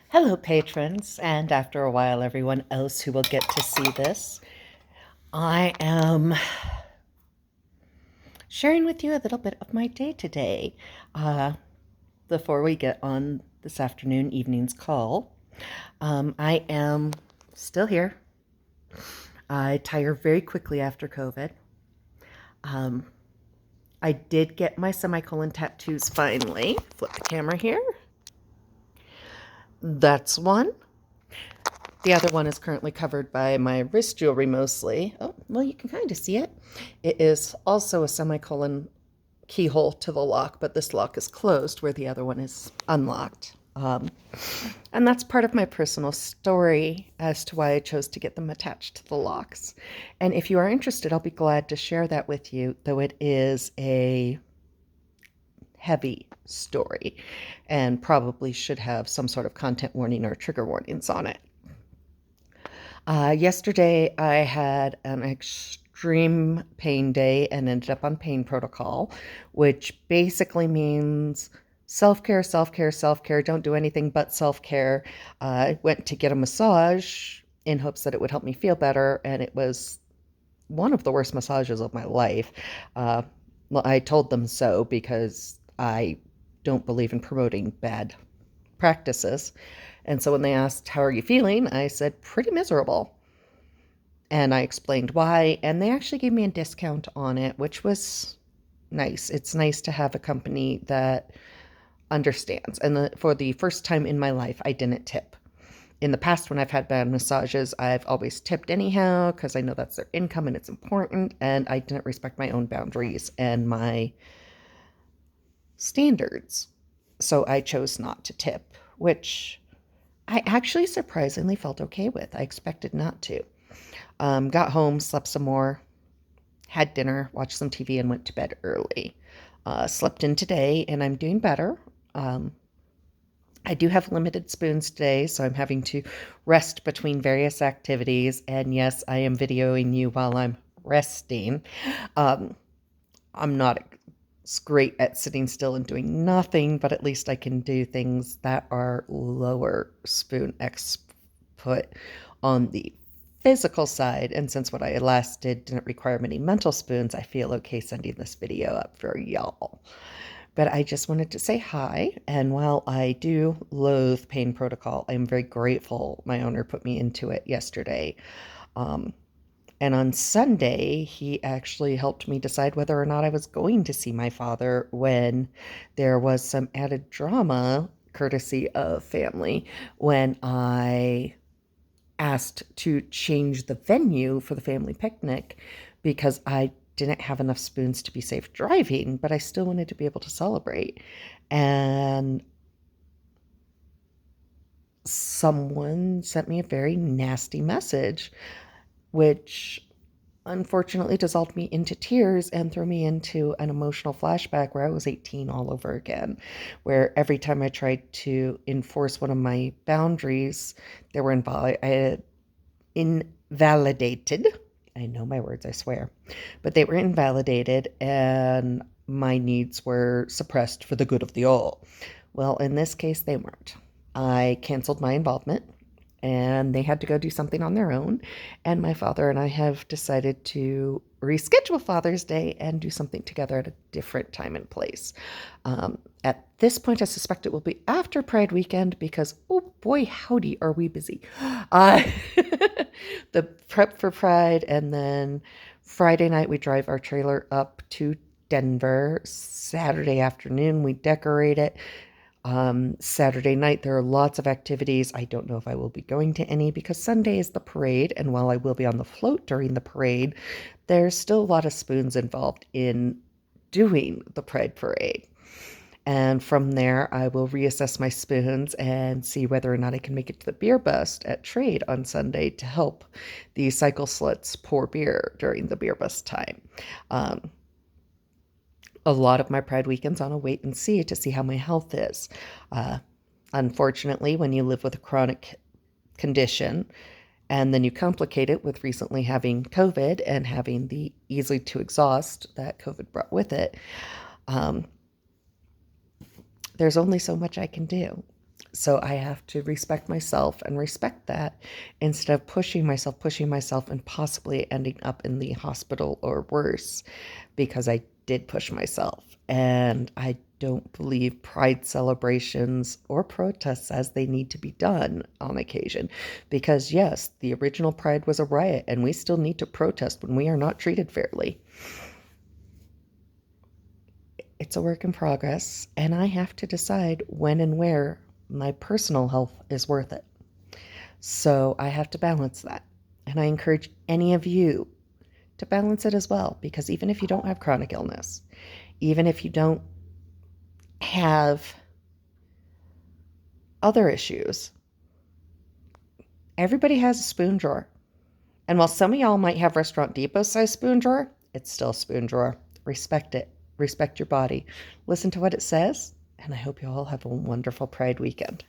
Hello, patrons, and after a while, everyone else who will get to see this. I am sharing with you a little bit of my day today before we get on this evening's call. I am still here. I tire very quickly after COVID. Um, I did get my semicolon tattoos finally. Flip the camera here. That's one. The other one is currently covered by my wrist jewelry mostly. Oh, well, you can kind of see it. It is also a semicolon keyhole to the lock, but this lock is closed where the other one is unlocked. And that's part of my personal story as to why I chose to get them attached to the locks. And if you are interested, I'll be glad to share that with you, though it is a heavy story and probably should have some sort of content warning or trigger warnings on it. Yesterday, I had an extreme pain day and ended up on pain protocol, which basically means self-care, self-care, self-care. Don't do anything but self-care. I went to get a massage in hopes that it would help me feel better, and it was one of the worst massages of my life. Well, I told them so because I don't believe in promoting bad practices. And so when they asked, "How are you feeling?" I said, "Pretty miserable." And I explained why, and they actually gave me a discount on it, which was nice. It's nice to have a company that understands. And for the first time in my life, I didn't tip. In the past, when I've had bad massages, I've always tipped anyhow because I know that's their income and it's important, and I didn't respect my own boundaries and my standards. So I chose not to tip, which I actually surprisingly felt okay with. I expected not to. Got home, slept some more, had dinner, watched some TV, and went to bed early. Slept in today, and I'm doing better. I do have limited spoons today, so I'm having to rest between various activities. And yes, I am videoing you while I'm resting. I'm not great at sitting still and doing nothing, but at least I can do things that are lower spoon output on the physical side. And since what I last didn't require many mental spoons, I feel okay sending this video up for y'all. But I just wanted to say hi. And while I do loathe Pain Protocol, I'm very grateful my owner put me into it yesterday. And on Sunday, he actually helped me decide whether or not I was going to see my father when there was some added drama, courtesy of family, when I asked to change the venue for the family picnic because I didn't have enough spoons to be safe driving, but I still wanted to be able to celebrate. And someone sent me a very nasty message, which unfortunately dissolved me into tears and threw me into an emotional flashback where I was 18 all over again, where every time I tried to enforce one of my boundaries, they were invalidated. I know my words, I swear. But they were invalidated and my needs were suppressed for the good of the all. Well, in this case, they weren't. I canceled my involvement and they had to go do something on their own. And my father and I have decided to reschedule Father's Day and do something together at a different time and place. At this point, I suspect it will be after Pride weekend because, oh boy, howdy, are we busy. Uh, the prep for Pride, and then Friday night, we drive our trailer up to Denver. Saturday afternoon, we decorate it. Saturday night, there are lots of activities. I don't know if I will be going to any because Sunday is the parade, and while I will be on the float during the parade, there's still a lot of spoons involved in doing the Pride parade. And from there, I will reassess my spoons and see whether or not I can make it to the beer bust at Trade on Sunday to help the cycle sluts pour beer during the beer bust time. A lot of my Pride weekends on a wait and see to see how my health is. Unfortunately, when you live with a chronic condition and then you complicate it with recently having COVID and having the easily to exhaust that COVID brought with it, there's only so much I can do. So I have to respect myself and respect that instead of pushing myself, and possibly ending up in the hospital or worse because I did push myself. And I don't believe pride celebrations or protests as they need to be done on occasion. Because, yes, the original pride was a riot, and we still need to protest when we are not treated fairly. It's a work in progress, and I have to decide when and where my personal health is worth it. So I have to balance that. And I encourage any of you to balance it as well, because even if you don't have chronic illness, even if you don't have other issues, everybody has a spoon drawer. And while some of y'all might have Restaurant Depot size spoon drawer, it's still a spoon drawer. Respect it. Respect your body. Listen to what it says. And I hope you all have a wonderful Pride weekend.